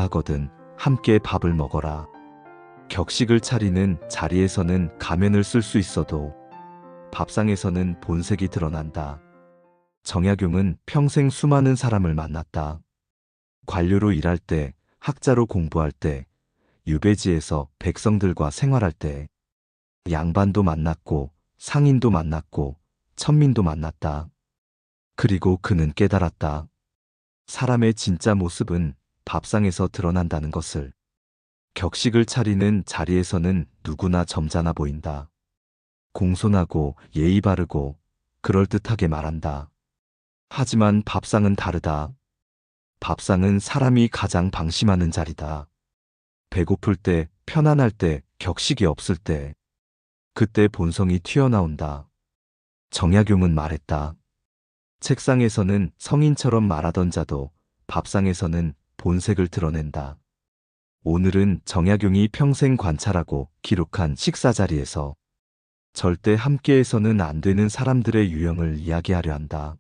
하거든 함께 밥을 먹어라. 격식을 차리는 자리에서는 가면을 쓸 수 있어도 밥상에서는 본색이 드러난다. 정약용은 평생 수많은 사람을 만났다. 관료로 일할 때, 학자로 공부할 때, 유배지에서 백성들과 생활할 때, 양반도 만났고, 상인도 만났고, 천민도 만났다. 그리고 그는 깨달았다. 사람의 진짜 모습은 밥상에서 드러난다는 것을. 격식을 차리는 자리에서는 누구나 점잖아 보인다. 공손하고 예의 바르고 그럴듯하게 말한다. 하지만 밥상은 다르다. 밥상은 사람이 가장 방심하는 자리다. 배고플 때, 편안할 때, 격식이 없을 때, 그때 본성이 튀어나온다. 정약용은 말했다. 책상에서는 성인처럼 말하던 자도 밥상에서는 본색을 드러낸다. 오늘은 정약용이 평생 관찰하고 기록한 식사 자리에서 절대 함께해서는 안 되는 사람들의 유형을 이야기하려 한다.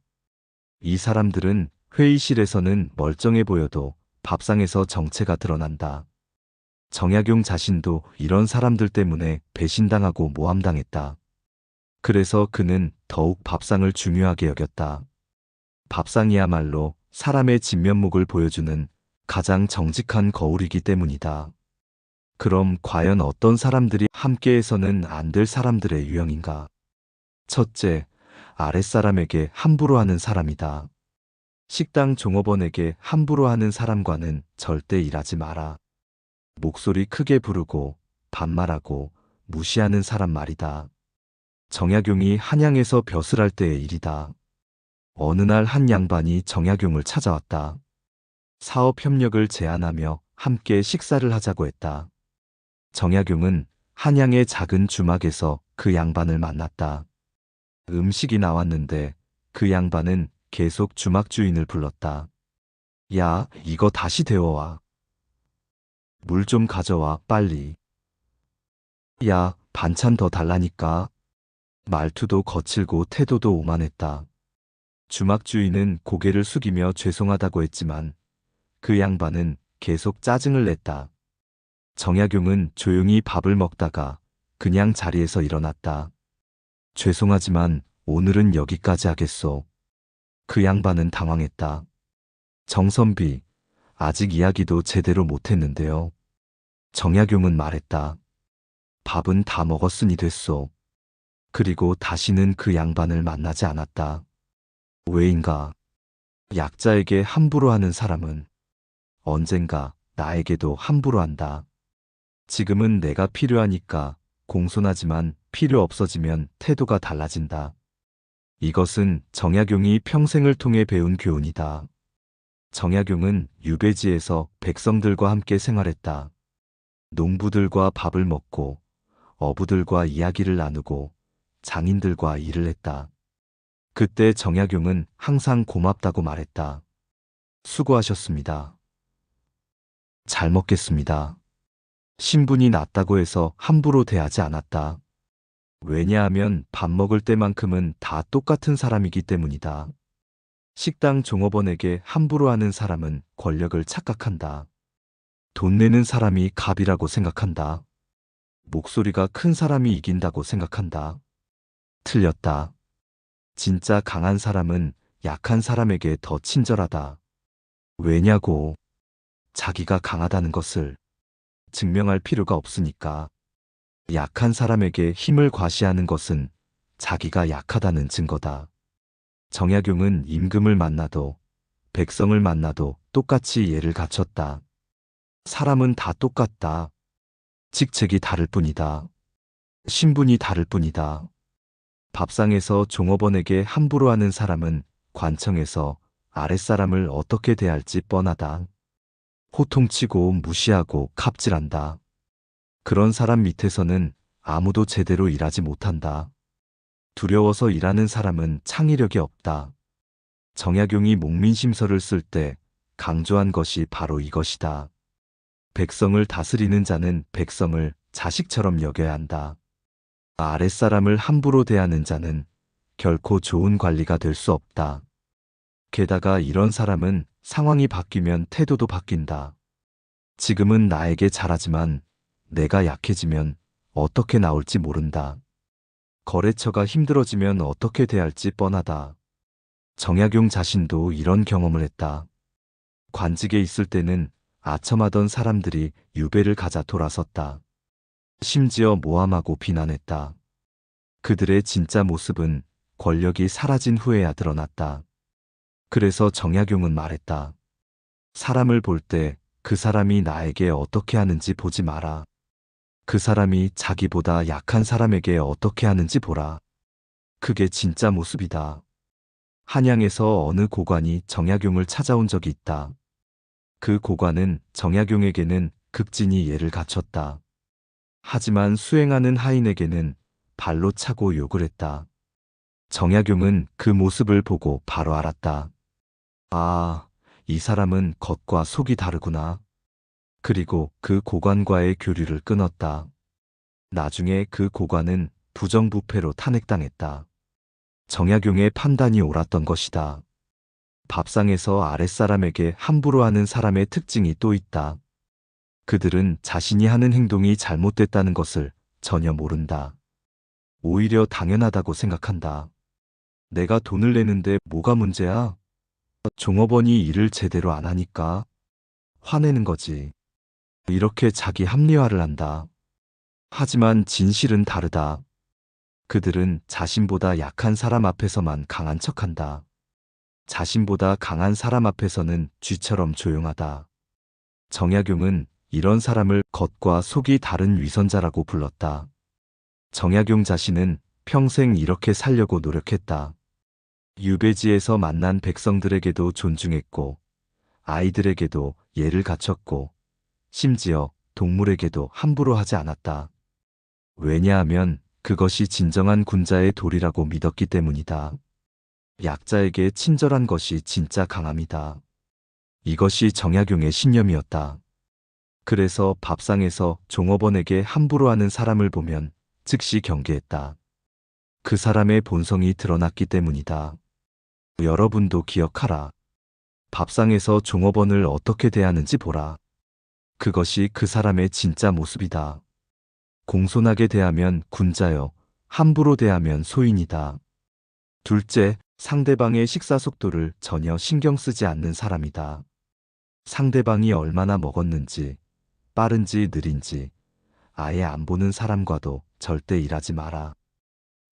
이 사람들은 회의실에서는 멀쩡해 보여도 밥상에서 정체가 드러난다. 정약용 자신도 이런 사람들 때문에 배신당하고 모함당했다. 그래서 그는 더욱 밥상을 중요하게 여겼다. 밥상이야말로 사람의 진면목을 보여주는 가장 정직한 거울이기 때문이다. 그럼 과연 어떤 사람들이 함께해서는 안 될 사람들의 유형인가? 첫째, 아랫사람에게 함부로 하는 사람이다. 식당 종업원에게 함부로 하는 사람과는 절대 일하지 마라. 목소리 크게 부르고 반말하고 무시하는 사람 말이다. 정약용이 한양에서 벼슬 할 때의 일이다. 어느 날 한 양반이 정약용을 찾아왔다. 사업 협력을 제안하며 함께 식사를 하자고 했다. 정약용은 한양의 작은 주막에서 그 양반을 만났다. 음식이 나왔는데 그 양반은 계속 주막 주인을 불렀다. 야, 이거 다시 데워와. 물 좀 가져와, 빨리. 야, 반찬 더 달라니까. 말투도 거칠고 태도도 오만했다. 주막 주인은 고개를 숙이며 죄송하다고 했지만 그 양반은 계속 짜증을 냈다. 정약용은 조용히 밥을 먹다가 그냥 자리에서 일어났다. 죄송하지만 오늘은 여기까지 하겠소. 그 양반은 당황했다. 정선비, 아직 이야기도 제대로 못했는데요. 정약용은 말했다. 밥은 다 먹었으니 됐소. 그리고 다시는 그 양반을 만나지 않았다. 왜인가? 약자에게 함부로 하는 사람은 언젠가 나에게도 함부로 한다. 지금은 내가 필요하니까 공손하지만 필요 없어지면 태도가 달라진다. 이것은 정약용이 평생을 통해 배운 교훈이다. 정약용은 유배지에서 백성들과 함께 생활했다. 농부들과 밥을 먹고 어부들과 이야기를 나누고 장인들과 일을 했다. 그때 정약용은 항상 고맙다고 말했다. 수고하셨습니다. 잘 먹겠습니다. 신분이 낮다고 해서 함부로 대하지 않았다. 왜냐하면 밥 먹을 때만큼은 다 똑같은 사람이기 때문이다. 식당 종업원에게 함부로 하는 사람은 권력을 착각한다. 돈 내는 사람이 갑이라고 생각한다. 목소리가 큰 사람이 이긴다고 생각한다. 틀렸다. 진짜 강한 사람은 약한 사람에게 더 친절하다. 왜냐고? 자기가 강하다는 것을 증명할 필요가 없으니까. 약한 사람에게 힘을 과시하는 것은 자기가 약하다는 증거다. 정약용은 임금을 만나도 백성을 만나도 똑같이 예를 갖췄다. 사람은 다 똑같다. 직책이 다를 뿐이다. 신분이 다를 뿐이다. 밥상에서 종업원에게 함부로 하는 사람은 관청에서 아랫사람을 어떻게 대할지 뻔하다. 호통치고 무시하고 갑질한다. 그런 사람 밑에서는 아무도 제대로 일하지 못한다. 두려워서 일하는 사람은 창의력이 없다. 정약용이 목민심서를 쓸 때 강조한 것이 바로 이것이다. 백성을 다스리는 자는 백성을 자식처럼 여겨야 한다. 아랫사람을 함부로 대하는 자는 결코 좋은 관리가 될 수 없다. 게다가 이런 사람은 상황이 바뀌면 태도도 바뀐다. 지금은 나에게 잘하지만 내가 약해지면 어떻게 나올지 모른다. 거래처가 힘들어지면 어떻게 대할지 뻔하다. 정약용 자신도 이런 경험을 했다. 관직에 있을 때는 아첨하던 사람들이 유배를 가자 돌아섰다. 심지어 모함하고 비난했다. 그들의 진짜 모습은 권력이 사라진 후에야 드러났다. 그래서 정약용은 말했다. 사람을 볼 때 그 사람이 나에게 어떻게 하는지 보지 마라. 그 사람이 자기보다 약한 사람에게 어떻게 하는지 보라. 그게 진짜 모습이다. 한양에서 어느 고관이 정약용을 찾아온 적이 있다. 그 고관은 정약용에게는 극진히 예를 갖췄다. 하지만 수행하는 하인에게는 발로 차고 욕을 했다. 정약용은 그 모습을 보고 바로 알았다. 아, 이 사람은 겉과 속이 다르구나. 그리고 그 고관과의 교류를 끊었다. 나중에 그 고관은 부정부패로 탄핵당했다. 정약용의 판단이 옳았던 것이다. 밥상에서 아랫사람에게 함부로 하는 사람의 특징이 또 있다. 그들은 자신이 하는 행동이 잘못됐다는 것을 전혀 모른다. 오히려 당연하다고 생각한다. 내가 돈을 내는데 뭐가 문제야? 종업원이 일을 제대로 안 하니까 화내는 거지. 이렇게 자기 합리화를 한다. 하지만 진실은 다르다. 그들은 자신보다 약한 사람 앞에서만 강한 척한다. 자신보다 강한 사람 앞에서는 쥐처럼 조용하다. 정약용은 이런 사람을 겉과 속이 다른 위선자라고 불렀다. 정약용 자신은 평생 이렇게 살려고 노력했다. 유배지에서 만난 백성들에게도 존중했고, 아이들에게도 예를 갖췄고, 심지어 동물에게도 함부로 하지 않았다. 왜냐하면 그것이 진정한 군자의 도리라고 믿었기 때문이다. 약자에게 친절한 것이 진짜 강함이다. 이것이 정약용의 신념이었다. 그래서 밥상에서 종업원에게 함부로 하는 사람을 보면 즉시 경계했다. 그 사람의 본성이 드러났기 때문이다. 여러분도 기억하라. 밥상에서 종업원을 어떻게 대하는지 보라. 그것이 그 사람의 진짜 모습이다. 공손하게 대하면 군자여, 함부로 대하면 소인이다. 둘째, 상대방의 식사 속도를 전혀 신경 쓰지 않는 사람이다. 상대방이 얼마나 먹었는지, 빠른지 느린지, 아예 안 보는 사람과도 절대 일하지 마라.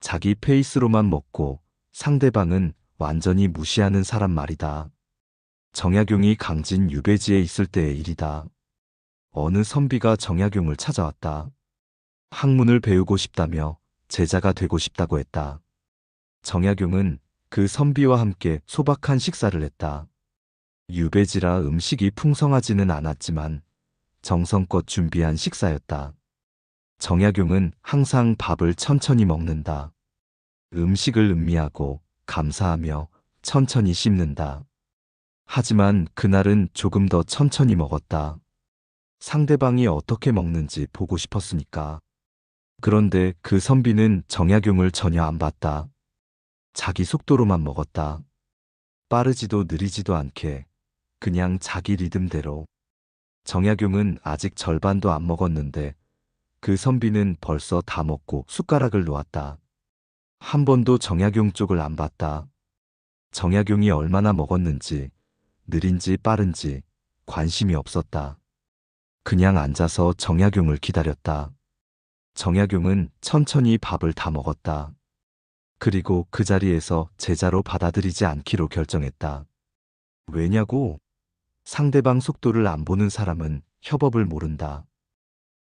자기 페이스로만 먹고 상대방은 완전히 무시하는 사람 말이다. 정약용이 강진 유배지에 있을 때의 일이다. 어느 선비가 정약용을 찾아왔다. 학문을 배우고 싶다며 제자가 되고 싶다고 했다. 정약용은 그 선비와 함께 소박한 식사를 했다. 유배지라 음식이 풍성하지는 않았지만 정성껏 준비한 식사였다. 정약용은 항상 밥을 천천히 먹는다. 음식을 음미하고 감사하며 천천히 씹는다. 하지만 그날은 조금 더 천천히 먹었다. 상대방이 어떻게 먹는지 보고 싶었으니까. 그런데 그 선비는 정약용을 전혀 안 봤다. 자기 속도로만 먹었다. 빠르지도 느리지도 않게 그냥 자기 리듬대로. 정약용은 아직 절반도 안 먹었는데 그 선비는 벌써 다 먹고 숟가락을 놓았다. 한 번도 정약용 쪽을 안 봤다. 정약용이 얼마나 먹었는지, 느린지 빠른지 관심이 없었다. 그냥 앉아서 정약용을 기다렸다. 정약용은 천천히 밥을 다 먹었다. 그리고 그 자리에서 제자로 받아들이지 않기로 결정했다. 왜냐고? 상대방 속도를 안 보는 사람은 협업을 모른다.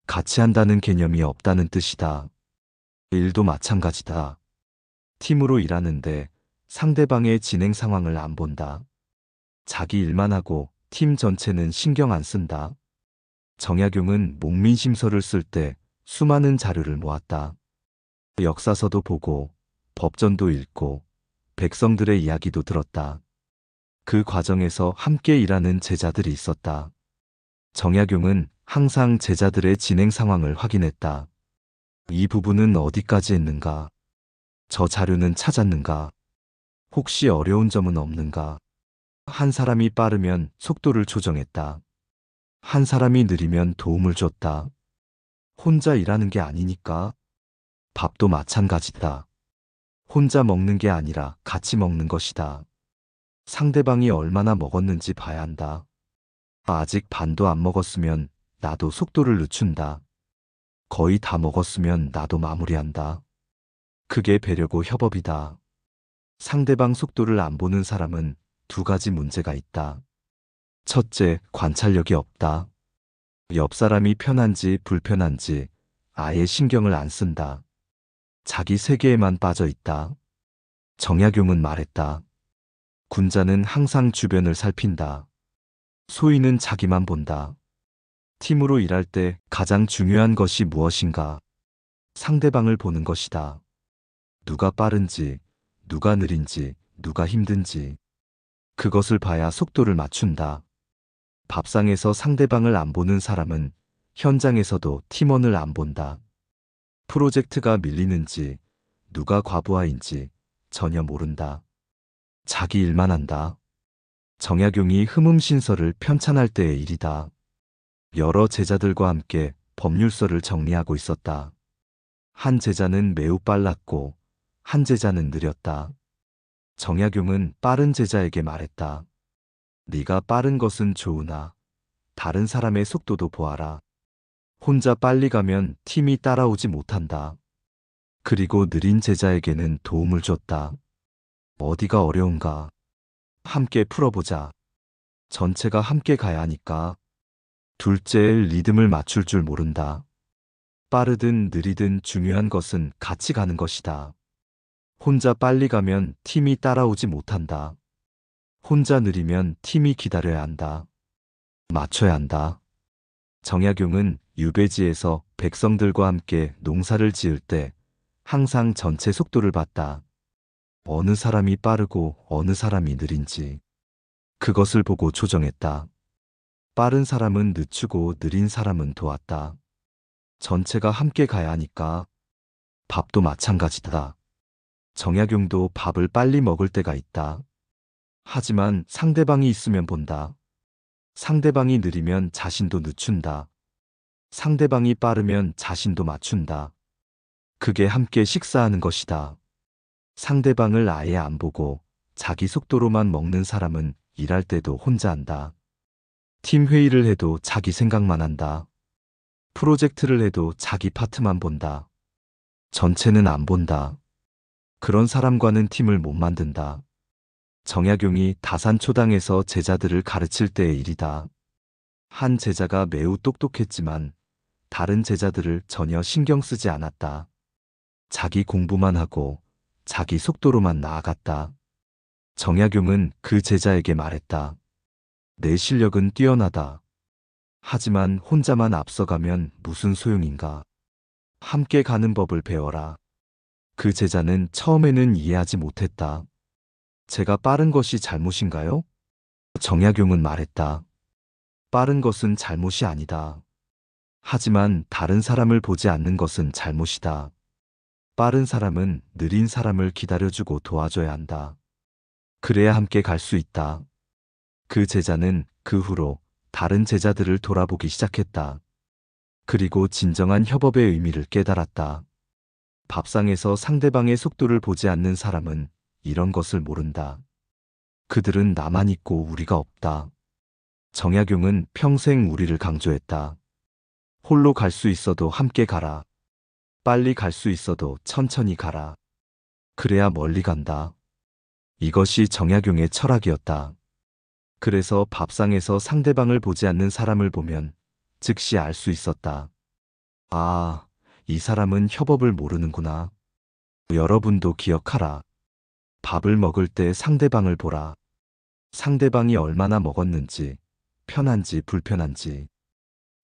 같이 한다는 개념이 없다는 뜻이다. 일도 마찬가지다. 팀으로 일하는데 상대방의 진행 상황을 안 본다. 자기 일만 하고 팀 전체는 신경 안 쓴다. 정약용은 목민심서를 쓸 때 수많은 자료를 모았다. 역사서도 보고 법전도 읽고 백성들의 이야기도 들었다. 그 과정에서 함께 일하는 제자들이 있었다. 정약용은 항상 제자들의 진행 상황을 확인했다. 이 부분은 어디까지 했는가? 저 자료는 찾았는가? 혹시 어려운 점은 없는가? 한 사람이 빠르면 속도를 조정했다. 한 사람이 느리면 도움을 줬다. 혼자 일하는 게 아니니까. 밥도 마찬가지다. 혼자 먹는 게 아니라 같이 먹는 것이다. 상대방이 얼마나 먹었는지 봐야 한다. 아직 반도 안 먹었으면 나도 속도를 늦춘다. 거의 다 먹었으면 나도 마무리한다. 그게 배려고 협업이다. 상대방 속도를 안 보는 사람은 두 가지 문제가 있다. 첫째, 관찰력이 없다. 옆 사람이 편한지 불편한지 아예 신경을 안 쓴다. 자기 세계에만 빠져 있다. 정약용은 말했다. 군자는 항상 주변을 살핀다. 소인은 자기만 본다. 팀으로 일할 때 가장 중요한 것이 무엇인가? 상대방을 보는 것이다. 누가 빠른지, 누가 느린지, 누가 힘든지. 그것을 봐야 속도를 맞춘다. 밥상에서 상대방을 안 보는 사람은 현장에서도 팀원을 안 본다. 프로젝트가 밀리는지, 누가 과부하인지 전혀 모른다. 자기 일만 한다. 정약용이 흠음신서를 편찬할 때의 일이다. 여러 제자들과 함께 법률서를 정리하고 있었다. 한 제자는 매우 빨랐고 한 제자는 느렸다. 정약용은 빠른 제자에게 말했다. 네가 빠른 것은 좋으나 다른 사람의 속도도 보아라. 혼자 빨리 가면 팀이 따라오지 못한다. 그리고 느린 제자에게는 도움을 줬다. 어디가 어려운가? 함께 풀어보자. 전체가 함께 가야 하니까. 둘째, 리듬을 맞출 줄 모른다. 빠르든 느리든 중요한 것은 같이 가는 것이다. 혼자 빨리 가면 팀이 따라오지 못한다. 혼자 느리면 팀이 기다려야 한다. 맞춰야 한다. 정약용은 유배지에서 백성들과 함께 농사를 지을 때 항상 전체 속도를 봤다. 어느 사람이 빠르고 어느 사람이 느린지. 그것을 보고 조정했다. 빠른 사람은 늦추고 느린 사람은 도왔다. 전체가 함께 가야 하니까. 밥도 마찬가지다. 정약용도 밥을 빨리 먹을 때가 있다. 하지만 상대방이 있으면 본다. 상대방이 느리면 자신도 늦춘다. 상대방이 빠르면 자신도 맞춘다. 그게 함께 식사하는 것이다. 상대방을 아예 안 보고 자기 속도로만 먹는 사람은 일할 때도 혼자 한다. 팀 회의를 해도 자기 생각만 한다. 프로젝트를 해도 자기 파트만 본다. 전체는 안 본다. 그런 사람과는 팀을 못 만든다. 정약용이 다산초당에서 제자들을 가르칠 때의 일이다. 한 제자가 매우 똑똑했지만 다른 제자들을 전혀 신경 쓰지 않았다. 자기 공부만 하고 자기 속도로만 나아갔다. 정약용은 그 제자에게 말했다. 내 실력은 뛰어나다. 하지만 혼자만 앞서가면 무슨 소용인가? 함께 가는 법을 배워라. 그 제자는 처음에는 이해하지 못했다. 제가 빠른 것이 잘못인가요? 정약용은 말했다. 빠른 것은 잘못이 아니다. 하지만 다른 사람을 보지 않는 것은 잘못이다. 빠른 사람은 느린 사람을 기다려주고 도와줘야 한다. 그래야 함께 갈 수 있다. 그 제자는 그 후로 다른 제자들을 돌아보기 시작했다. 그리고 진정한 협업의 의미를 깨달았다. 밥상에서 상대방의 속도를 보지 않는 사람은 이런 것을 모른다. 그들은 나만 있고 우리가 없다. 정약용은 평생 우리를 강조했다. 홀로 갈 수 있어도 함께 가라. 빨리 갈 수 있어도 천천히 가라. 그래야 멀리 간다. 이것이 정약용의 철학이었다. 그래서 밥상에서 상대방을 보지 않는 사람을 보면 즉시 알 수 있었다. 아, 이 사람은 협업을 모르는구나. 여러분도 기억하라. 밥을 먹을 때 상대방을 보라. 상대방이 얼마나 먹었는지, 편한지 불편한지.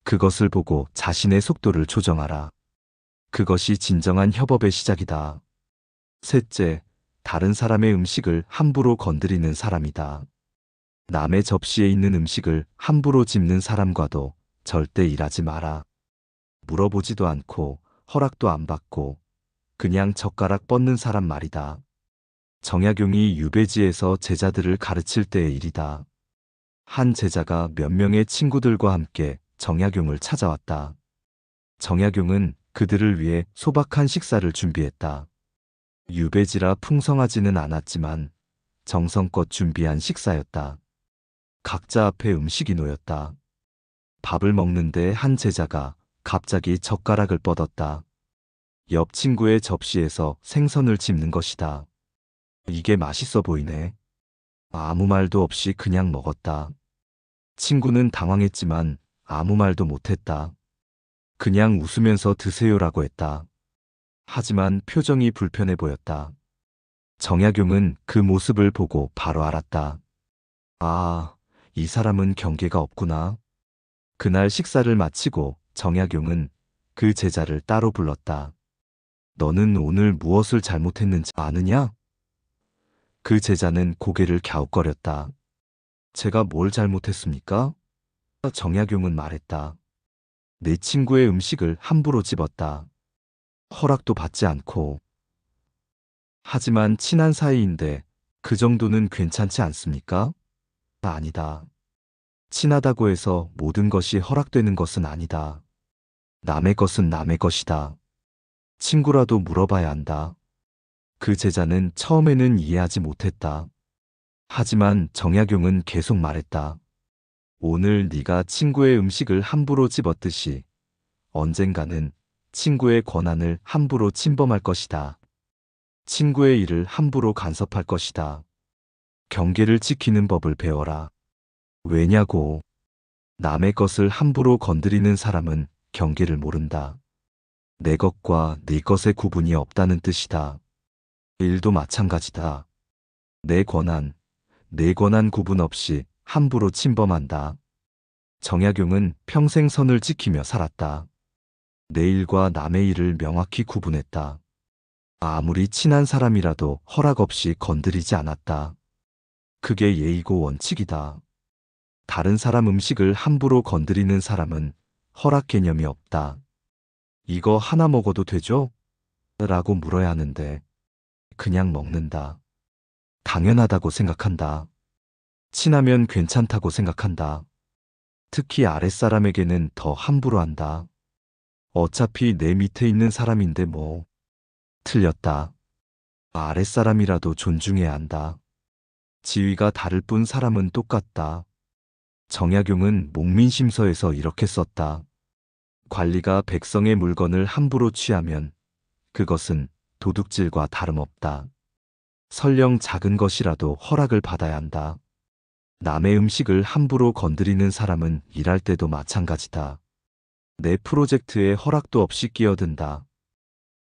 그것을 보고 자신의 속도를 조정하라. 그것이 진정한 협업의 시작이다. 셋째, 다른 사람의 음식을 함부로 건드리는 사람이다. 남의 접시에 있는 음식을 함부로 집는 사람과도 절대 일하지 마라. 물어보지도 않고 허락도 안 받고 그냥 젓가락 뻗는 사람 말이다. 정약용이 유배지에서 제자들을 가르칠 때의 일이다. 한 제자가 몇 명의 친구들과 함께 정약용을 찾아왔다. 정약용은 그들을 위해 소박한 식사를 준비했다. 유배지라 풍성하지는 않았지만 정성껏 준비한 식사였다. 각자 앞에 음식이 놓였다. 밥을 먹는데 한 제자가 갑자기 젓가락을 뻗었다. 옆 친구의 접시에서 생선을 집는 것이다. 이게 맛있어 보이네. 아무 말도 없이 그냥 먹었다. 친구는 당황했지만 아무 말도 못했다. 그냥 웃으면서 드세요라고 했다. 하지만 표정이 불편해 보였다. 정약용은 그 모습을 보고 바로 알았다. 아, 이 사람은 경계가 없구나. 그날 식사를 마치고 정약용은 그 제자를 따로 불렀다. 너는 오늘 무엇을 잘못했는지 아느냐? 그 제자는 고개를 갸웃거렸다. 제가 뭘 잘못했습니까? 정약용은 말했다. 내 친구의 음식을 함부로 집었다. 허락도 받지 않고. 하지만 친한 사이인데 그 정도는 괜찮지 않습니까? 아니다. 친하다고 해서 모든 것이 허락되는 것은 아니다. 남의 것은 남의 것이다. 친구라도 물어봐야 한다. 그 제자는 처음에는 이해하지 못했다. 하지만 정약용은 계속 말했다. 오늘 네가 친구의 음식을 함부로 집었듯이 언젠가는 친구의 권한을 함부로 침범할 것이다. 친구의 일을 함부로 간섭할 것이다. 경계를 지키는 법을 배워라. 왜냐고. 남의 것을 함부로 건드리는 사람은 경계를 모른다. 내 것과 네 것의 구분이 없다는 뜻이다. 일도 마찬가지다. 내 권한 구분 없이 함부로 침범한다. 정약용은 평생 선을 지키며 살았다. 내 일과 남의 일을 명확히 구분했다. 아무리 친한 사람이라도 허락 없이 건드리지 않았다. 그게 예의고 원칙이다. 다른 사람 음식을 함부로 건드리는 사람은 허락 개념이 없다. 이거 하나 먹어도 되죠? 라고 물어야 하는데 그냥 먹는다. 당연하다고 생각한다. 친하면 괜찮다고 생각한다. 특히 아랫사람에게는 더 함부로 한다. 어차피 내 밑에 있는 사람인데 뭐. 틀렸다. 아랫사람이라도 존중해야 한다. 지위가 다를 뿐 사람은 똑같다. 정약용은 목민심서에서 이렇게 썼다. 관리가 백성의 물건을 함부로 취하면 그것은 도둑질과 다름없다. 설령 작은 것이라도 허락을 받아야 한다. 남의 음식을 함부로 건드리는 사람은 일할 때도 마찬가지다. 내 프로젝트에 허락도 없이 끼어든다.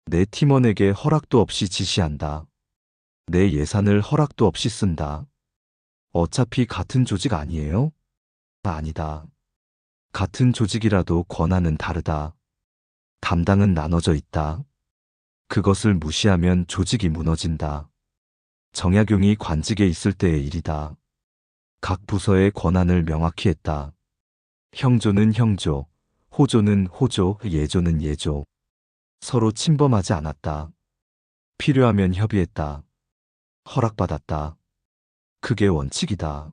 내 팀원에게 허락도 없이 지시한다. 내 예산을 허락도 없이 쓴다. 어차피 같은 조직 아니에요? 아니다. 같은 조직이라도 권한은 다르다. 담당은 나눠져 있다. 그것을 무시하면 조직이 무너진다. 정약용이 관직에 있을 때의 일이다. 각 부서의 권한을 명확히 했다. 형조는 형조, 호조는 호조, 예조는 예조. 서로 침범하지 않았다. 필요하면 협의했다. 허락받았다. 그게 원칙이다.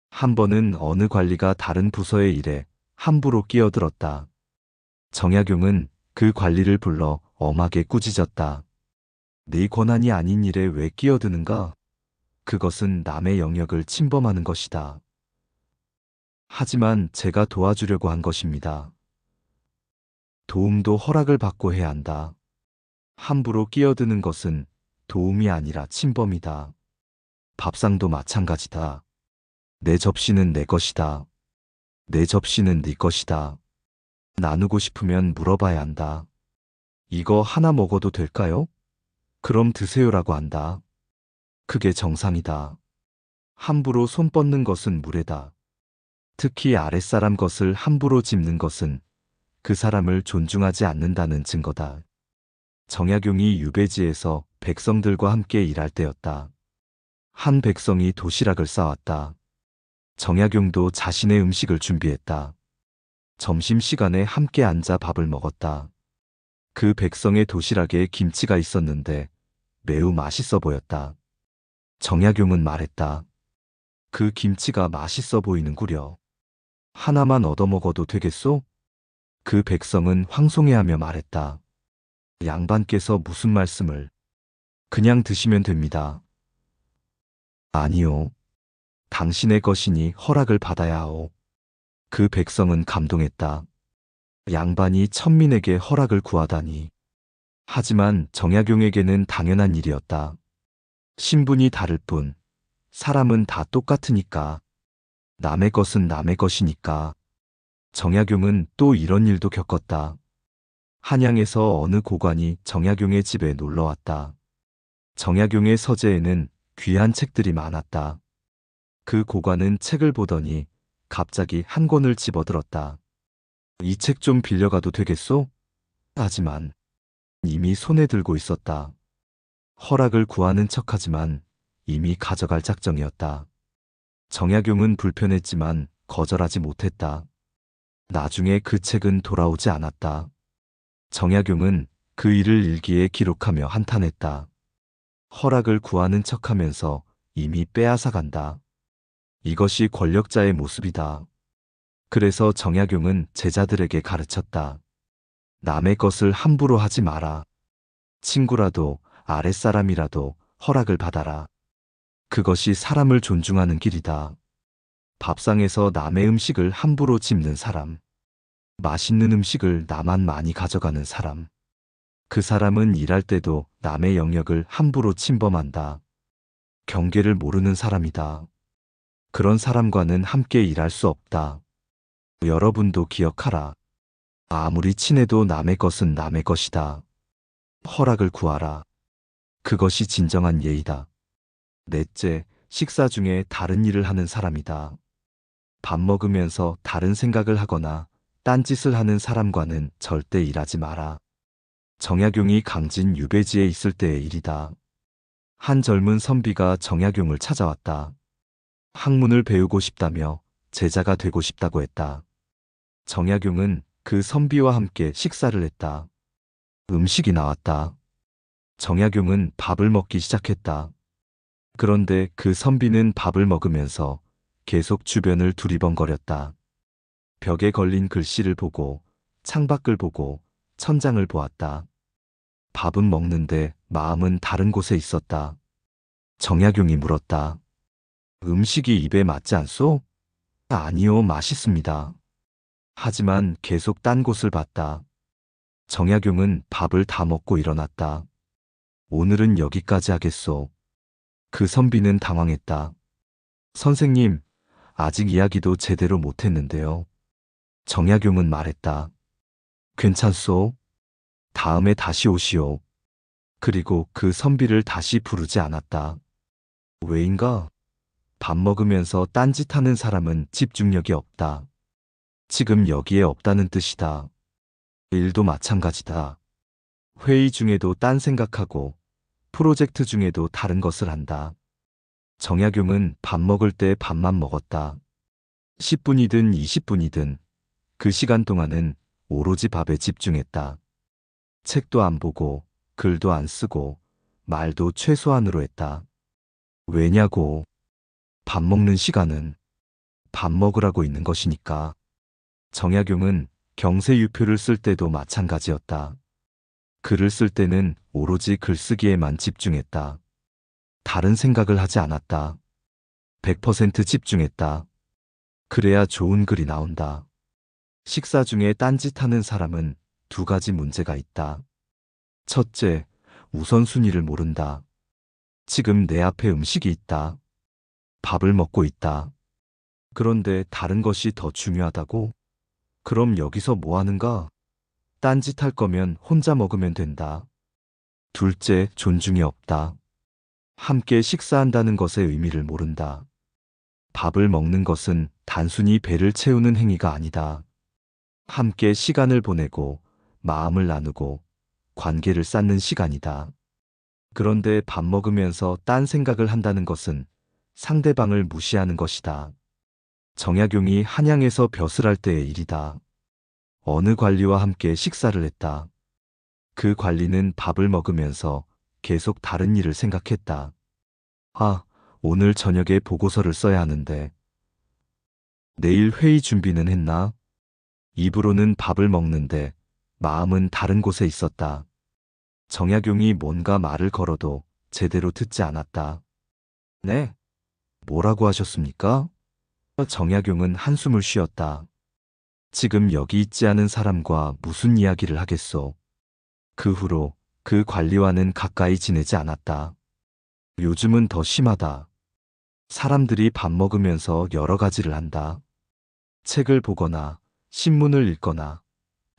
한 번은 어느 관리가 다른 부서의 일에 함부로 끼어들었다. 정약용은 그 관리를 불러 엄하게 꾸짖었다. 네 권한이 아닌 일에 왜 끼어드는가? 그것은 남의 영역을 침범하는 것이다. 하지만 제가 도와주려고 한 것입니다. 도움도 허락을 받고 해야 한다. 함부로 끼어드는 것은 도움이 아니라 침범이다. 밥상도 마찬가지다. 내 접시는 내 것이다. 내 접시는 네 것이다. 나누고 싶으면 물어봐야 한다. 이거 하나 먹어도 될까요? 그럼 드세요라고 한다. 그게 정상이다. 함부로 손 뻗는 것은 무례다. 특히 아랫사람 것을 함부로 집는 것은 그 사람을 존중하지 않는다는 증거다. 정약용이 유배지에서 백성들과 함께 일할 때였다. 한 백성이 도시락을 싸왔다. 정약용도 자신의 음식을 준비했다. 점심시간에 함께 앉아 밥을 먹었다. 그 백성의 도시락에 김치가 있었는데 매우 맛있어 보였다. 정약용은 말했다. 그 김치가 맛있어 보이는구려. 하나만 얻어먹어도 되겠소? 그 백성은 황송해하며 말했다. 양반께서 무슨 말씀을. 그냥 드시면 됩니다. 아니요. 당신의 것이니 허락을 받아야 하오. 그 백성은 감동했다. 양반이 천민에게 허락을 구하다니. 하지만 정약용에게는 당연한 일이었다. 신분이 다를 뿐 사람은 다 똑같으니까. 남의 것은 남의 것이니까. 정약용은 또 이런 일도 겪었다. 한양에서 어느 고관이 정약용의 집에 놀러왔다. 정약용의 서재에는 귀한 책들이 많았다. 그 고관은 책을 보더니 갑자기 한 권을 집어들었다. 이 책 좀 빌려가도 되겠소? 하지만 이미 손에 들고 있었다. 허락을 구하는 척하지만 이미 가져갈 작정이었다. 정약용은 불편했지만 거절하지 못했다. 나중에 그 책은 돌아오지 않았다. 정약용은 그 일을 일기에 기록하며 한탄했다. 허락을 구하는 척하면서 이미 빼앗아간다. 이것이 권력자의 모습이다. 그래서 정약용은 제자들에게 가르쳤다. 남의 것을 함부로 하지 마라. 친구라도 아랫사람이라도 허락을 받아라. 그것이 사람을 존중하는 길이다. 밥상에서 남의 음식을 함부로 짚는 사람. 맛있는 음식을 나만 많이 가져가는 사람. 그 사람은 일할 때도 남의 영역을 함부로 침범한다. 경계를 모르는 사람이다. 그런 사람과는 함께 일할 수 없다. 여러분도 기억하라. 아무리 친해도 남의 것은 남의 것이다. 허락을 구하라. 그것이 진정한 예의다. 넷째, 식사 중에 다른 일을 하는 사람이다. 밥 먹으면서 다른 생각을 하거나 딴짓을 하는 사람과는 절대 일하지 마라. 정약용이 강진 유배지에 있을 때의 일이다. 한 젊은 선비가 정약용을 찾아왔다. 학문을 배우고 싶다며 제자가 되고 싶다고 했다. 정약용은 그 선비와 함께 식사를 했다. 음식이 나왔다. 정약용은 밥을 먹기 시작했다. 그런데 그 선비는 밥을 먹으면서 계속 주변을 두리번거렸다. 벽에 걸린 글씨를 보고 창밖을 보고 천장을 보았다. 밥은 먹는데 마음은 다른 곳에 있었다. 정약용이 물었다. 음식이 입에 맞지 않소? 아니요, 맛있습니다. 하지만 계속 딴 곳을 봤다. 정약용은 밥을 다 먹고 일어났다. 오늘은 여기까지 하겠소. 그 선비는 당황했다. 선생님, 아직 이야기도 제대로 못했는데요. 정약용은 말했다. 괜찮소? 다음에 다시 오시오. 그리고 그 선비를 다시 부르지 않았다. 왜인가? 밥 먹으면서 딴짓하는 사람은 집중력이 없다. 지금 여기에 없다는 뜻이다. 일도 마찬가지다. 회의 중에도 딴 생각하고 프로젝트 중에도 다른 것을 한다. 정약용은 밥 먹을 때 밥만 먹었다. 10분이든 20분이든 그 시간 동안은 오로지 밥에 집중했다. 책도 안 보고 글도 안 쓰고 말도 최소한으로 했다. 왜냐고. 밥 먹는 시간은 밥 먹으라고 있는 것이니까. 정약용은 경세유표를 쓸 때도 마찬가지였다. 글을 쓸 때는 오로지 글쓰기에만 집중했다. 다른 생각을 하지 않았다. 100% 집중했다. 그래야 좋은 글이 나온다. 식사 중에 딴짓하는 사람은 두 가지 문제가 있다. 첫째, 우선순위를 모른다. 지금 내 앞에 음식이 있다. 밥을 먹고 있다. 그런데 다른 것이 더 중요하다고? 그럼 여기서 뭐 하는가? 딴짓할 거면 혼자 먹으면 된다. 둘째, 존중이 없다. 함께 식사한다는 것의 의미를 모른다. 밥을 먹는 것은 단순히 배를 채우는 행위가 아니다. 함께 시간을 보내고 마음을 나누고 관계를 쌓는 시간이다. 그런데 밥 먹으면서 딴 생각을 한다는 것은 상대방을 무시하는 것이다. 정약용이 한양에서 벼슬할 때의 일이다. 어느 관리와 함께 식사를 했다. 그 관리는 밥을 먹으면서 계속 다른 일을 생각했다. 아, 오늘 저녁에 보고서를 써야 하는데. 내일 회의 준비는 했나? 입으로는 밥을 먹는데 마음은 다른 곳에 있었다. 정약용이 뭔가 말을 걸어도 제대로 듣지 않았다. 네? 뭐라고 하셨습니까? 정약용은 한숨을 쉬었다. 지금 여기 있지 않은 사람과 무슨 이야기를 하겠소? 그 후로 그 관리와는 가까이 지내지 않았다. 요즘은 더 심하다. 사람들이 밥 먹으면서 여러 가지를 한다. 책을 보거나 신문을 읽거나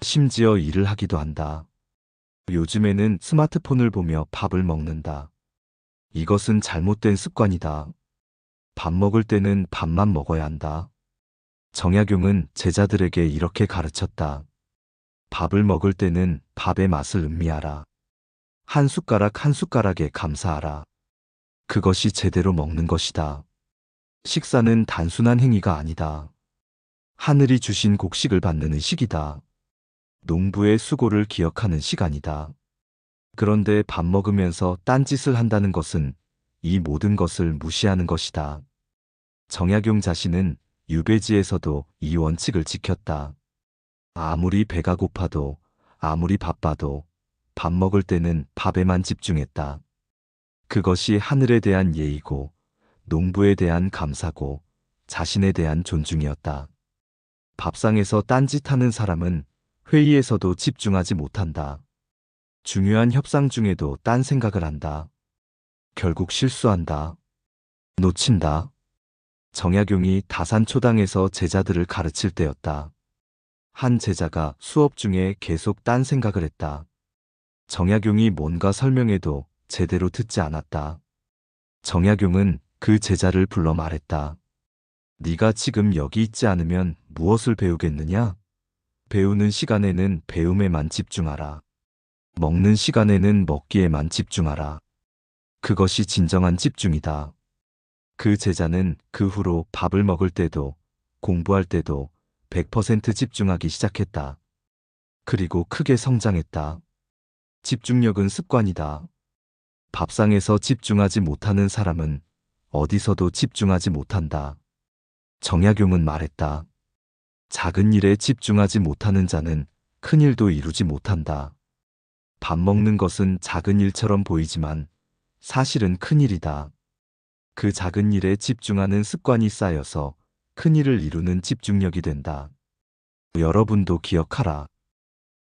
심지어 일을 하기도 한다. 요즘에는 스마트폰을 보며 밥을 먹는다. 이것은 잘못된 습관이다. 밥 먹을 때는 밥만 먹어야 한다. 정약용은 제자들에게 이렇게 가르쳤다. 밥을 먹을 때는 밥의 맛을 음미하라. 한 숟가락 한 숟가락에 감사하라. 그것이 제대로 먹는 것이다. 식사는 단순한 행위가 아니다. 하늘이 주신 곡식을 받는 의식이다. 농부의 수고를 기억하는 시간이다. 그런데 밥 먹으면서 딴짓을 한다는 것은 이 모든 것을 무시하는 것이다. 정약용 자신은 유배지에서도 이 원칙을 지켰다. 아무리 배가 고파도, 아무리 바빠도 밥 먹을 때는 밥에만 집중했다. 그것이 하늘에 대한 예의고, 농부에 대한 감사고, 자신에 대한 존중이었다. 밥상에서 딴짓하는 사람은 회의에서도 집중하지 못한다. 중요한 협상 중에도 딴 생각을 한다. 결국 실수한다. 놓친다. 정약용이 다산초당에서 제자들을 가르칠 때였다. 한 제자가 수업 중에 계속 딴 생각을 했다. 정약용이 뭔가 설명해도 제대로 듣지 않았다. 정약용은 그 제자를 불러 말했다. 네가 지금 여기 있지 않으면 무엇을 배우겠느냐? 배우는 시간에는 배움에만 집중하라. 먹는 시간에는 먹기에만 집중하라. 그것이 진정한 집중이다. 그 제자는 그 후로 밥을 먹을 때도 공부할 때도 100% 집중하기 시작했다. 그리고 크게 성장했다. 집중력은 습관이다. 밥상에서 집중하지 못하는 사람은 어디서도 집중하지 못한다. 정약용은 말했다. 작은 일에 집중하지 못하는 자는 큰 일도 이루지 못한다. 밥 먹는 것은 작은 일처럼 보이지만 사실은 큰 일이다. 그 작은 일에 집중하는 습관이 쌓여서 큰 일을 이루는 집중력이 된다. 여러분도 기억하라.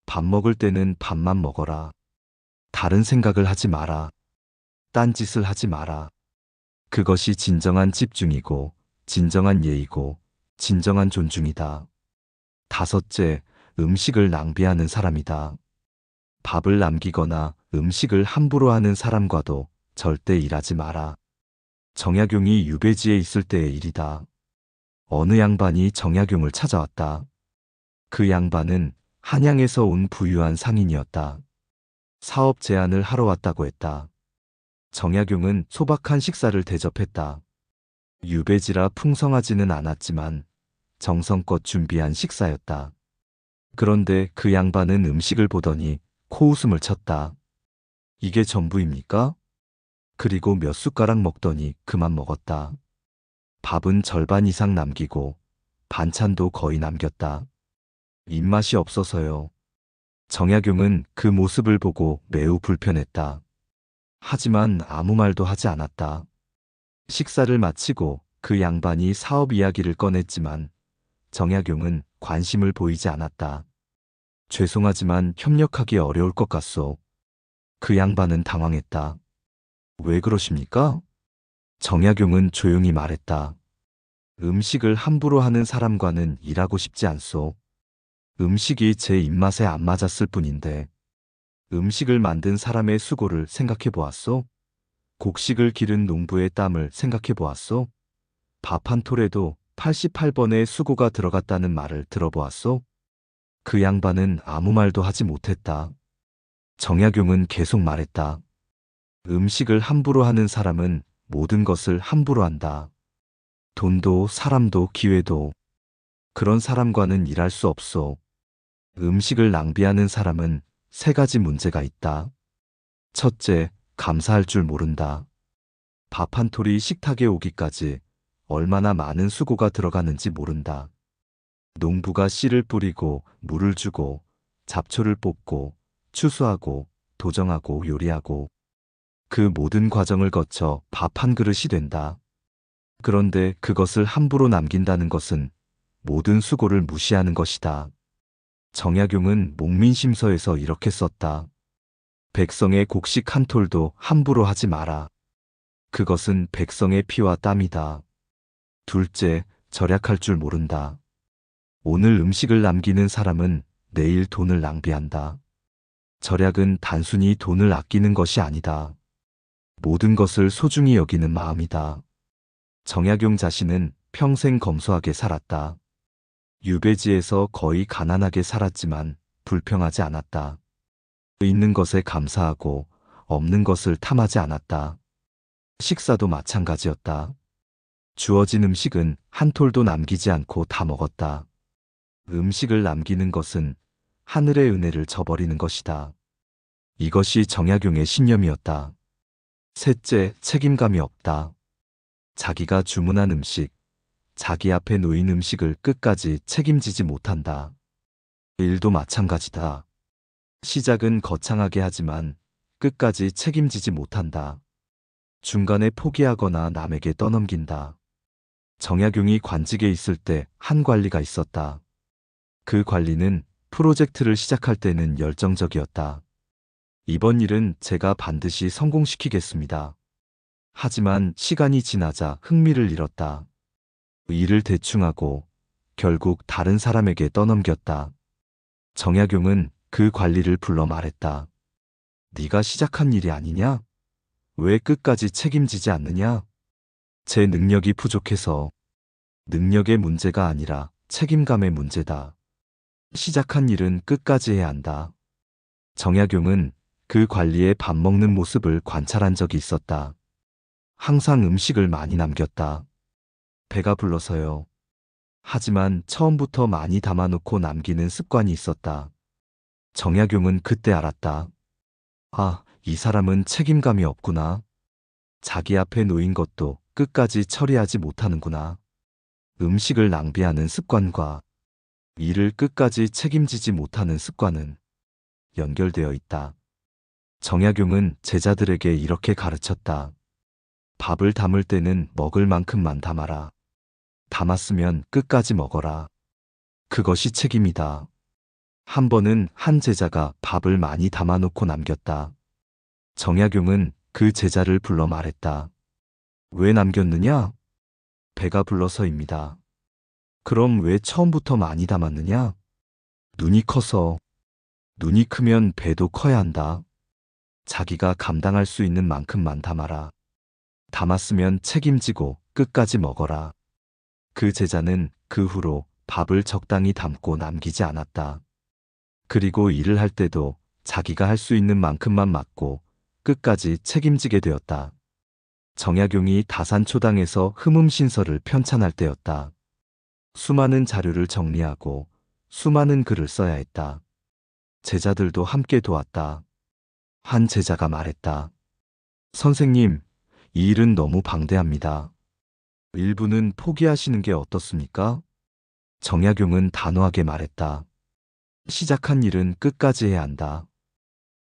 밥 먹을 때는 밥만 먹어라. 다른 생각을 하지 마라. 딴짓을 하지 마라. 그것이 진정한 집중이고, 진정한 예의고, 진정한 존중이다. 다섯째, 음식을 낭비하는 사람이다. 밥을 남기거나 음식을 함부로 하는 사람과도 절대 일하지 마라. 정약용이 유배지에 있을 때의 일이다. 어느 양반이 정약용을 찾아왔다. 그 양반은 한양에서 온 부유한 상인이었다. 사업 제안을 하러 왔다고 했다. 정약용은 소박한 식사를 대접했다. 유배지라 풍성하지는 않았지만 정성껏 준비한 식사였다. 그런데 그 양반은 음식을 보더니 코웃음을 쳤다. 이게 전부입니까? 그리고 몇 숟가락 먹더니 그만 먹었다. 밥은 절반 이상 남기고 반찬도 거의 남겼다. 입맛이 없어서요. 정약용은 그 모습을 보고 매우 불편했다. 하지만 아무 말도 하지 않았다. 식사를 마치고 그 양반이 사업 이야기를 꺼냈지만 정약용은 관심을 보이지 않았다. 죄송하지만 협력하기 어려울 것 같소. 그 양반은 당황했다. 왜 그러십니까? 정약용은 조용히 말했다. 음식을 함부로 하는 사람과는 일하고 싶지 않소. 음식이 제 입맛에 안 맞았을 뿐인데 음식을 만든 사람의 수고를 생각해 보았소? 곡식을 기른 농부의 땀을 생각해 보았소? 밥 한 톨에도 88번의 수고가 들어갔다는 말을 들어보았소? 그 양반은 아무 말도 하지 못했다. 정약용은 계속 말했다. 음식을 함부로 하는 사람은 모든 것을 함부로 한다. 돈도 사람도 기회도. 그런 사람과는 일할 수 없소. 음식을 낭비하는 사람은 세 가지 문제가 있다. 첫째, 감사할 줄 모른다. 밥 한 톨이 식탁에 오기까지 얼마나 많은 수고가 들어가는지 모른다. 농부가 씨를 뿌리고 물을 주고 잡초를 뽑고 추수하고 도정하고 요리하고 그 모든 과정을 거쳐 밥 한 그릇이 된다. 그런데 그것을 함부로 남긴다는 것은 모든 수고를 무시하는 것이다. 정약용은 목민심서에서 이렇게 썼다. 백성의 곡식 한 톨도 함부로 하지 마라. 그것은 백성의 피와 땀이다. 둘째, 절약할 줄 모른다. 오늘 음식을 남기는 사람은 내일 돈을 낭비한다. 절약은 단순히 돈을 아끼는 것이 아니다. 모든 것을 소중히 여기는 마음이다. 정약용 자신은 평생 검소하게 살았다. 유배지에서 거의 가난하게 살았지만 불평하지 않았다. 있는 것에 감사하고 없는 것을 탐하지 않았다. 식사도 마찬가지였다. 주어진 음식은 한 톨도 남기지 않고 다 먹었다. 음식을 남기는 것은 하늘의 은혜를 저버리는 것이다. 이것이 정약용의 신념이었다. 셋째, 책임감이 없다. 자기가 주문한 음식, 자기 앞에 놓인 음식을 끝까지 책임지지 못한다. 일도 마찬가지다. 시작은 거창하게 하지만 끝까지 책임지지 못한다. 중간에 포기하거나 남에게 떠넘긴다. 정약용이 관직에 있을 때 한 관리가 있었다. 그 관리는 프로젝트를 시작할 때는 열정적이었다. 이번 일은 제가 반드시 성공시키겠습니다. 하지만 시간이 지나자 흥미를 잃었다. 일을 대충 하고 결국 다른 사람에게 떠넘겼다. 정약용은 그 관리를 불러 말했다. 네가 시작한 일이 아니냐? 왜 끝까지 책임지지 않느냐? 제 능력이 부족해서. 능력의 문제가 아니라 책임감의 문제다. 시작한 일은 끝까지 해야 한다. 정약용은 그 관리의 밥 먹는 모습을 관찰한 적이 있었다. 항상 음식을 많이 남겼다. 배가 불러서요. 하지만 처음부터 많이 담아놓고 남기는 습관이 있었다. 정약용은 그때 알았다. 아, 이 사람은 책임감이 없구나. 자기 앞에 놓인 것도 끝까지 처리하지 못하는구나. 음식을 낭비하는 습관과 일을 끝까지 책임지지 못하는 습관은 연결되어 있다. 정약용은 제자들에게 이렇게 가르쳤다. 밥을 담을 때는 먹을 만큼만 담아라. 담았으면 끝까지 먹어라. 그것이 책임이다. 한 번은 한 제자가 밥을 많이 담아놓고 남겼다. 정약용은 그 제자를 불러 말했다. 왜 남겼느냐? 배가 불러서입니다. 그럼 왜 처음부터 많이 담았느냐? 눈이 커서. 눈이 크면 배도 커야 한다. 자기가 감당할 수 있는 만큼만 담아라. 담았으면 책임지고 끝까지 먹어라. 그 제자는 그 후로 밥을 적당히 담고 남기지 않았다. 그리고 일을 할 때도 자기가 할 수 있는 만큼만 맡고 끝까지 책임지게 되었다. 정약용이 다산초당에서 흠음신서를 편찬할 때였다. 수많은 자료를 정리하고 수많은 글을 써야 했다. 제자들도 함께 도왔다. 한 제자가 말했다. 선생님, 이 일은 너무 방대합니다. 일부는 포기하시는 게 어떻습니까? 정약용은 단호하게 말했다. 시작한 일은 끝까지 해야 한다.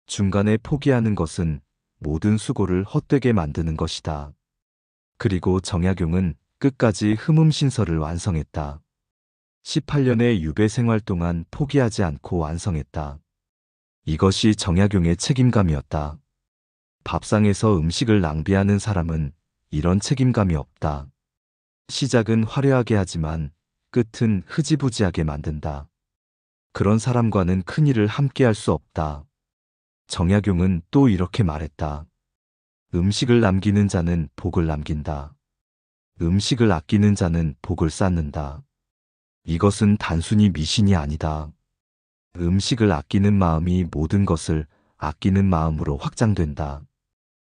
중간에 포기하는 것은 모든 수고를 헛되게 만드는 것이다. 그리고 정약용은 끝까지 흠음신서를 완성했다. 18년의 유배 생활 동안 포기하지 않고 완성했다. 이것이 정약용의 책임감이었다. 밥상에서 음식을 낭비하는 사람은 이런 책임감이 없다. 시작은 화려하게 하지만 끝은 흐지부지하게 만든다. 그런 사람과는 큰 일을 함께 할 수 없다. 정약용은 또 이렇게 말했다. 음식을 남기는 자는 복을 남긴다. 음식을 아끼는 자는 복을 쌓는다. 이것은 단순히 미신이 아니다. 음식을 아끼는 마음이 모든 것을 아끼는 마음으로 확장된다.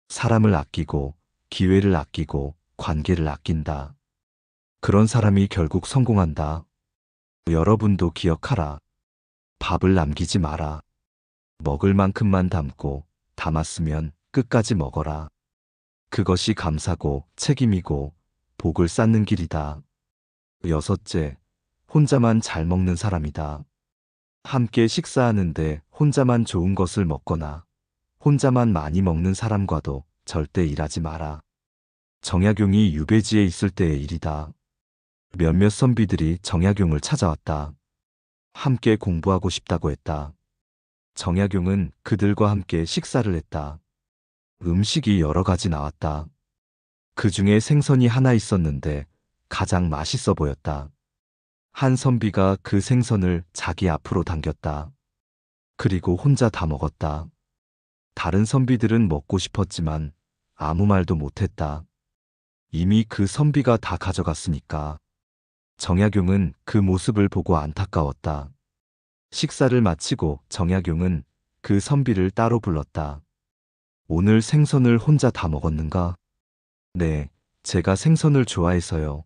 사람을 아끼고 기회를 아끼고 관계를 아낀다. 그런 사람이 결국 성공한다. 여러분도 기억하라. 밥을 남기지 마라. 먹을 만큼만 담고 담았으면 끝까지 먹어라. 그것이 감사고 책임이고 복을 쌓는 길이다. 여섯째, 혼자만 잘 먹는 사람이다. 함께 식사하는데 혼자만 좋은 것을 먹거나 혼자만 많이 먹는 사람과도 절대 일하지 마라. 정약용이 유배지에 있을 때의 일이다. 몇몇 선비들이 정약용을 찾아왔다. 함께 공부하고 싶다고 했다. 정약용은 그들과 함께 식사를 했다. 음식이 여러 가지 나왔다. 그 중에 생선이 하나 있었는데 가장 맛있어 보였다. 한 선비가 그 생선을 자기 앞으로 당겼다. 그리고 혼자 다 먹었다. 다른 선비들은 먹고 싶었지만 아무 말도 못했다. 이미 그 선비가 다 가져갔으니까. 정약용은 그 모습을 보고 안타까웠다. 식사를 마치고 정약용은 그 선비를 따로 불렀다. 오늘 생선을 혼자 다 먹었는가? 네, 제가 생선을 좋아해서요.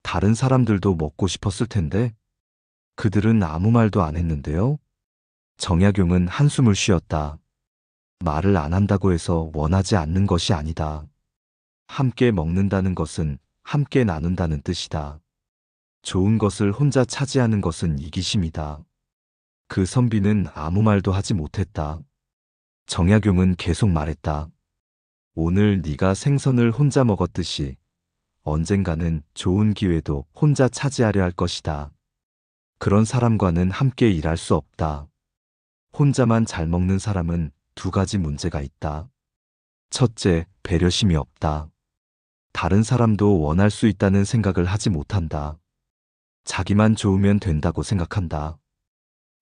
다른 사람들도 먹고 싶었을 텐데 그들은 아무 말도 안 했는데요. 정약용은 한숨을 쉬었다. 말을 안 한다고 해서 원하지 않는 것이 아니다. 함께 먹는다는 것은 함께 나눈다는 뜻이다. 좋은 것을 혼자 차지하는 것은 이기심이다. 그 선비는 아무 말도 하지 못했다. 정약용은 계속 말했다. 오늘 네가 생선을 혼자 먹었듯이 언젠가는 좋은 기회도 혼자 차지하려 할 것이다. 그런 사람과는 함께 일할 수 없다. 혼자만 잘 먹는 사람은 두 가지 문제가 있다. 첫째, 배려심이 없다. 다른 사람도 원할 수 있다는 생각을 하지 못한다. 자기만 좋으면 된다고 생각한다.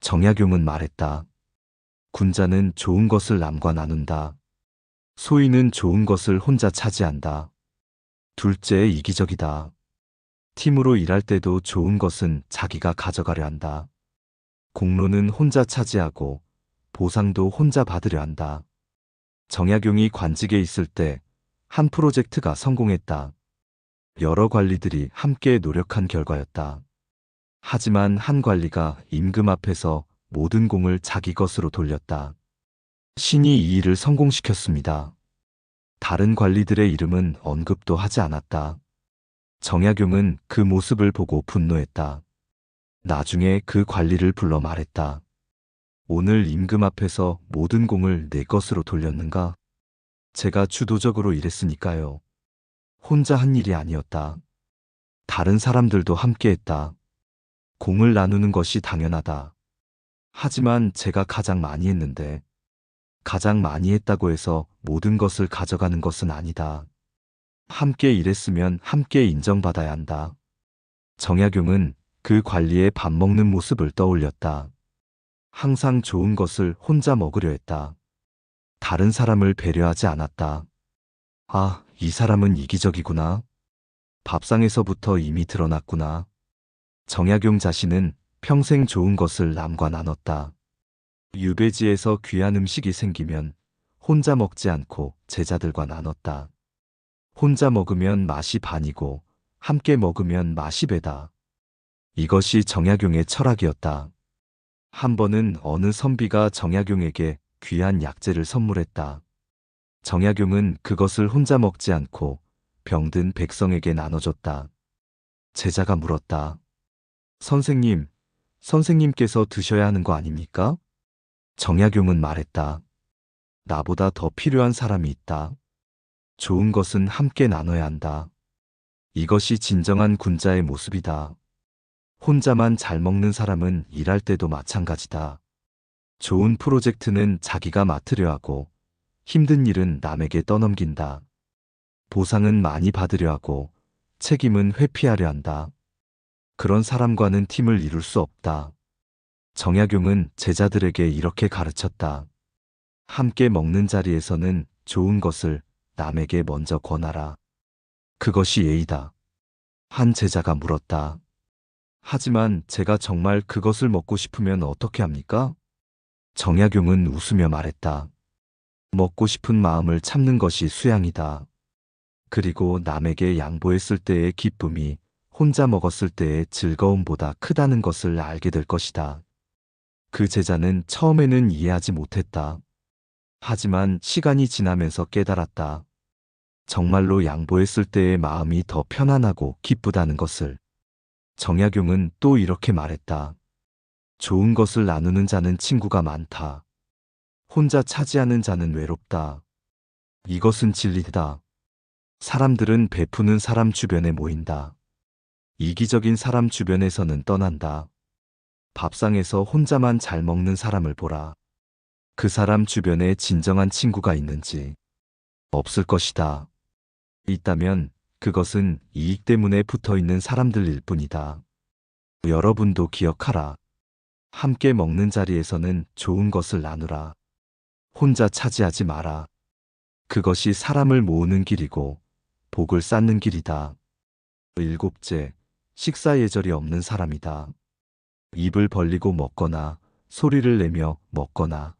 정약용은 말했다. 군자는 좋은 것을 남과 나눈다. 소인은 좋은 것을 혼자 차지한다. 둘째, 이기적이다. 팀으로 일할 때도 좋은 것은 자기가 가져가려 한다. 공로는 혼자 차지하고 보상도 혼자 받으려 한다. 정약용이 관직에 있을 때 한 프로젝트가 성공했다. 여러 관리들이 함께 노력한 결과였다. 하지만 한 관리가 임금 앞에서 모든 공을 자기 것으로 돌렸다. 신이 이 일을 성공시켰습니다. 다른 관리들의 이름은 언급도 하지 않았다. 정약용은 그 모습을 보고 분노했다. 나중에 그 관리를 불러 말했다. 오늘 임금 앞에서 모든 공을 내 것으로 돌렸는가? 제가 주도적으로 일했으니까요. 혼자 한 일이 아니었다. 다른 사람들도 함께했다. 공을 나누는 것이 당연하다. 하지만 제가 가장 많이 했는데 가장 많이 했다고 해서 모든 것을 가져가는 것은 아니다. 함께 일했으면 함께 인정받아야 한다. 정약용은 그 관리의 밥 먹는 모습을 떠올렸다. 항상 좋은 것을 혼자 먹으려 했다. 다른 사람을 배려하지 않았다. 아, 이 사람은 이기적이구나. 밥상에서부터 이미 드러났구나. 정약용 자신은 평생 좋은 것을 남과 나눴다. 유배지에서 귀한 음식이 생기면 혼자 먹지 않고 제자들과 나눴다. 혼자 먹으면 맛이 반이고 함께 먹으면 맛이 배다. 이것이 정약용의 철학이었다. 한 번은 어느 선비가 정약용에게 귀한 약재를 선물했다. 정약용은 그것을 혼자 먹지 않고 병든 백성에게 나눠줬다. 제자가 물었다. 선생님, 선생님께서 드셔야 하는 거 아닙니까? 정약용은 말했다. 나보다 더 필요한 사람이 있다. 좋은 것은 함께 나눠야 한다. 이것이 진정한 군자의 모습이다. 혼자만 잘 먹는 사람은 일할 때도 마찬가지다. 좋은 프로젝트는 자기가 맡으려 하고 힘든 일은 남에게 떠넘긴다. 보상은 많이 받으려 하고 책임은 회피하려 한다. 그런 사람과는 팀을 이룰 수 없다. 정약용은 제자들에게 이렇게 가르쳤다. 함께 먹는 자리에서는 좋은 것을 남에게 먼저 권하라. 그것이 예의다. 한 제자가 물었다. 하지만 제가 정말 그것을 먹고 싶으면 어떻게 합니까? 정약용은 웃으며 말했다. 먹고 싶은 마음을 참는 것이 수양이다. 그리고 남에게 양보했을 때의 기쁨이 혼자 먹었을 때의 즐거움보다 크다는 것을 알게 될 것이다. 그 제자는 처음에는 이해하지 못했다. 하지만 시간이 지나면서 깨달았다. 정말로 양보했을 때의 마음이 더 편안하고 기쁘다는 것을. 정약용은 또 이렇게 말했다. 좋은 것을 나누는 자는 친구가 많다. 혼자 차지하는 자는 외롭다. 이것은 진리다. 사람들은 베푸는 사람 주변에 모인다. 이기적인 사람 주변에서는 떠난다. 밥상에서 혼자만 잘 먹는 사람을 보라. 그 사람 주변에 진정한 친구가 있는지. 없을 것이다. 있다면 그것은 이익 때문에 붙어 있는 사람들일 뿐이다. 여러분도 기억하라. 함께 먹는 자리에서는 좋은 것을 나누라. 혼자 차지하지 마라. 그것이 사람을 모으는 길이고 복을 쌓는 길이다. 일곱째, 식사 예절이 없는 사람이다. 입을 벌리고 먹거나 소리를 내며 먹거나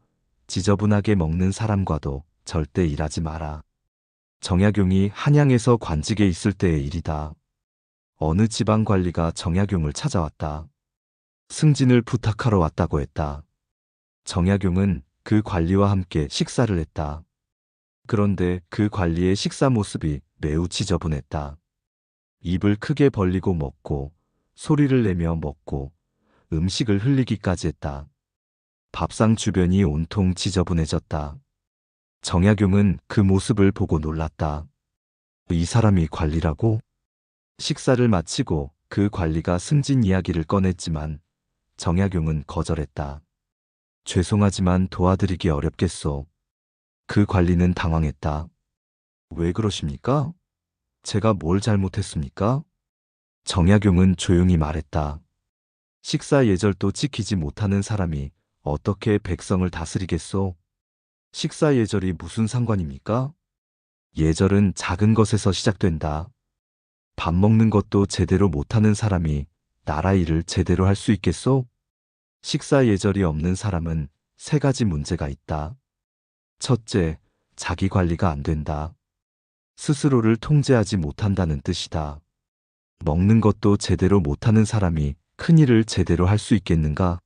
지저분하게 먹는 사람과도 절대 일하지 마라. 정약용이 한양에서 관직에 있을 때의 일이다. 어느 지방관리가 정약용을 찾아왔다. 승진을 부탁하러 왔다고 했다. 정약용은 그 관리와 함께 식사를 했다. 그런데 그 관리의 식사 모습이 매우 지저분했다. 입을 크게 벌리고 먹고 소리를 내며 먹고 음식을 흘리기까지 했다. 밥상 주변이 온통 지저분해졌다. 정약용은 그 모습을 보고 놀랐다. 이 사람이 관리라고? 식사를 마치고 그 관리가 승진 이야기를 꺼냈지만 정약용은 거절했다. 죄송하지만 도와드리기 어렵겠소. 그 관리는 당황했다. 왜 그러십니까? 제가 뭘 잘못했습니까? 정약용은 조용히 말했다. 식사 예절도 지키지 못하는 사람이 어떻게 백성을 다스리겠소? 식사 예절이 무슨 상관입니까? 예절은 작은 것에서 시작된다. 밥 먹는 것도 제대로 못하는 사람이 나라 일을 제대로 할 수 있겠소? 식사 예절이 없는 사람은 세 가지 문제가 있다. 첫째, 자기 관리가 안 된다. 스스로를 통제하지 못한다는 뜻이다. 먹는 것도 제대로 못하는 사람이 큰 일을 제대로 할 수 있겠는가?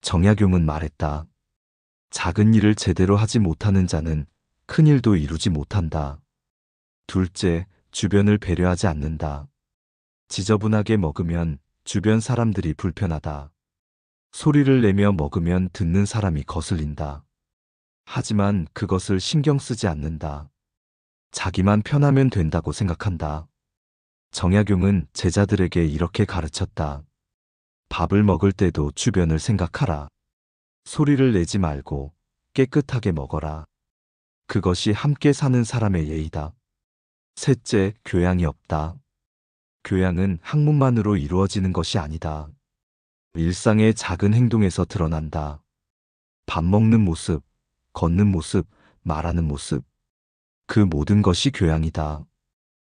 정약용은 말했다. 작은 일을 제대로 하지 못하는 자는 큰 일도 이루지 못한다. 둘째, 주변을 배려하지 않는다. 지저분하게 먹으면 주변 사람들이 불편하다. 소리를 내며 먹으면 듣는 사람이 거슬린다. 하지만 그것을 신경 쓰지 않는다. 자기만 편하면 된다고 생각한다. 정약용은 제자들에게 이렇게 가르쳤다. 밥을 먹을 때도 주변을 생각하라. 소리를 내지 말고 깨끗하게 먹어라. 그것이 함께 사는 사람의 예의다. 셋째, 교양이 없다. 교양은 학문만으로 이루어지는 것이 아니다. 일상의 작은 행동에서 드러난다. 밥 먹는 모습, 걷는 모습, 말하는 모습. 그 모든 것이 교양이다.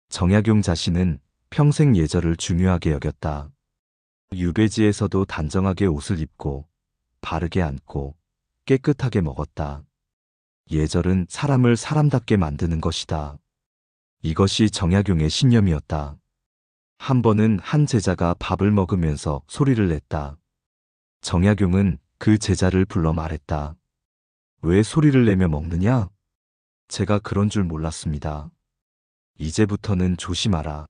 정약용 자신은 평생 예절을 중요하게 여겼다. 유배지에서도 단정하게 옷을 입고 바르게 앉고 깨끗하게 먹었다. 예절은 사람을 사람답게 만드는 것이다. 이것이 정약용의 신념이었다. 한 번은 한 제자가 밥을 먹으면서 소리를 냈다. 정약용은 그 제자를 불러 말했다. 왜 소리를 내며 먹느냐? 제가 그런 줄 몰랐습니다. 이제부터는 조심하라.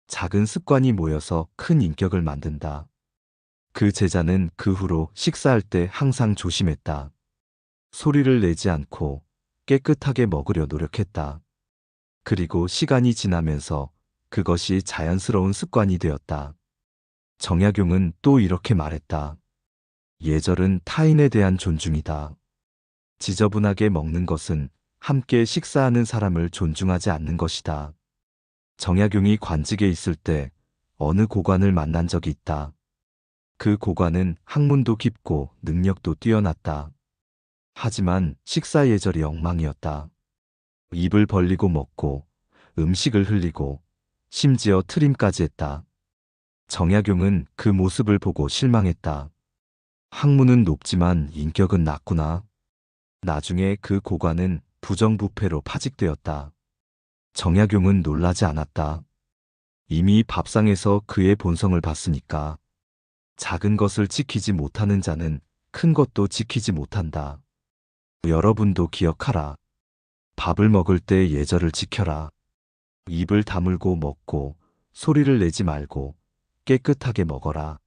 작은 습관이 모여서 큰 인격을 만든다. 그 제자는 그 후로 식사할 때 항상 조심했다. 소리를 내지 않고 깨끗하게 먹으려 노력했다. 그리고 시간이 지나면서 그것이 자연스러운 습관이 되었다. 정약용은 또 이렇게 말했다. 예절은 타인에 대한 존중이다. 지저분하게 먹는 것은 함께 식사하는 사람을 존중하지 않는 것이다. 정약용이 관직에 있을 때 어느 고관을 만난 적이 있다. 그 고관은 학문도 깊고 능력도 뛰어났다. 하지만 식사 예절이 엉망이었다. 입을 벌리고 먹고 음식을 흘리고 심지어 트림까지 했다. 정약용은 그 모습을 보고 실망했다. 학문은 높지만 인격은 낮구나. 나중에 그 고관은 부정부패로 파직되었다. 정약용은 놀라지 않았다. 이미 밥상에서 그의 본성을 봤으니까. 작은 것을 지키지 못하는 자는 큰 것도 지키지 못한다. 여러분도 기억하라. 밥을 먹을 때 예절을 지켜라. 입을 다물고 먹고 소리를 내지 말고 깨끗하게 먹어라.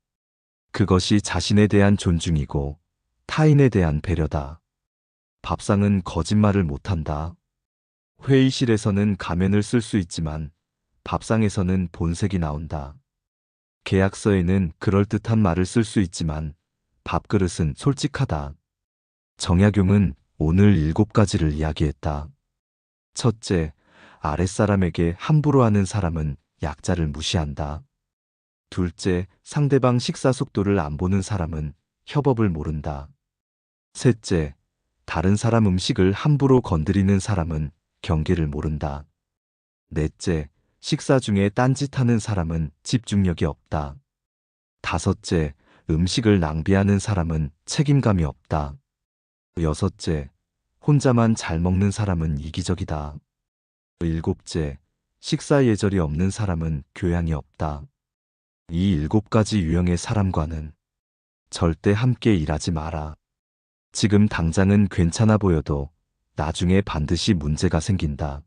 그것이 자신에 대한 존중이고 타인에 대한 배려다. 밥상은 거짓말을 못한다. 회의실에서는 가면을 쓸 수 있지만 밥상에서는 본색이 나온다. 계약서에는 그럴듯한 말을 쓸 수 있지만 밥그릇은 솔직하다. 정약용은 오늘 7가지를 이야기했다. 첫째, 아랫사람에게 함부로 하는 사람은 약자를 무시한다. 둘째, 상대방 식사 속도를 안 보는 사람은 협업을 모른다. 셋째, 다른 사람 음식을 함부로 건드리는 사람은 경계를 모른다. 넷째, 식사 중에 딴짓하는 사람은 집중력이 없다. 다섯째, 음식을 낭비하는 사람은 책임감이 없다. 여섯째, 혼자만 잘 먹는 사람은 이기적이다. 일곱째, 식사 예절이 없는 사람은 교양이 없다. 이 7가지 유형의 사람과는 절대 함께 일하지 마라. 지금 당장은 괜찮아 보여도 나중에 반드시 문제가 생긴다.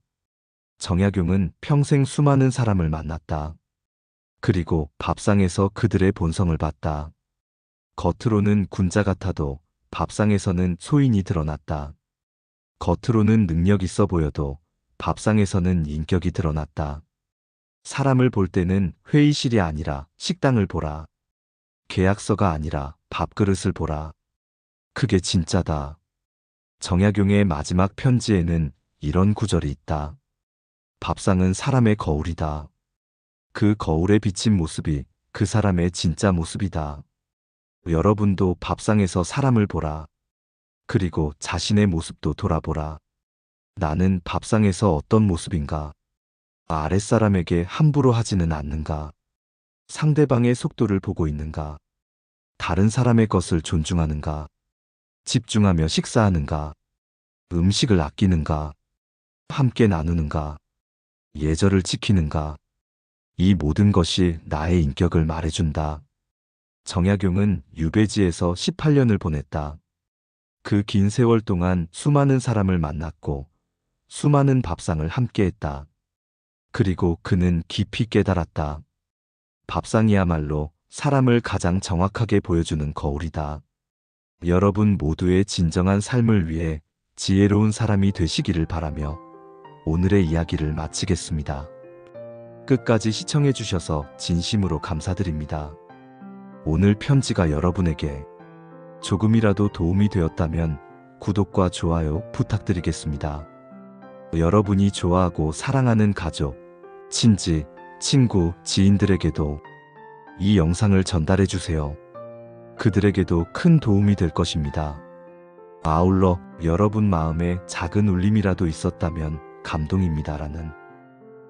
정약용은 평생 수많은 사람을 만났다. 그리고 밥상에서 그들의 본성을 봤다. 겉으로는 군자 같아도 밥상에서는 소인이 드러났다. 겉으로는 능력 있어 보여도 밥상에서는 인격이 드러났다. 사람을 볼 때는 회의실이 아니라 식당을 보라. 계약서가 아니라 밥그릇을 보라. 그게 진짜다. 정약용의 마지막 편지에는 이런 구절이 있다. 밥상은 사람의 거울이다. 그 거울에 비친 모습이 그 사람의 진짜 모습이다. 여러분도 밥상에서 사람을 보라. 그리고 자신의 모습도 돌아보라. 나는 밥상에서 어떤 모습인가? 아랫사람에게 함부로 하지는 않는가? 상대방의 속도를 보고 있는가? 다른 사람의 것을 존중하는가? 집중하며 식사하는가? 음식을 아끼는가? 함께 나누는가? 예절을 지키는가? 이 모든 것이 나의 인격을 말해준다. 정약용은 유배지에서 18년을 보냈다. 그 긴 세월 동안 수많은 사람을 만났고 수많은 밥상을 함께했다. 그리고 그는 깊이 깨달았다. 밥상이야말로 사람을 가장 정확하게 보여주는 거울이다. 여러분 모두의 진정한 삶을 위해 지혜로운 사람이 되시기를 바라며 오늘의 이야기를 마치겠습니다. 끝까지 시청해 주셔서 진심으로 감사드립니다. 오늘 편지가 여러분에게 조금이라도 도움이 되었다면 구독과 좋아요 부탁드리겠습니다. 여러분이 좋아하고 사랑하는 가족, 친지, 친구, 지인들에게도 이 영상을 전달해 주세요. 그들에게도 큰 도움이 될 것입니다. 아울러 여러분 마음에 작은 울림이라도 있었다면 감동입니다라는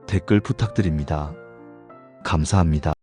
댓글 부탁드립니다. 감사합니다.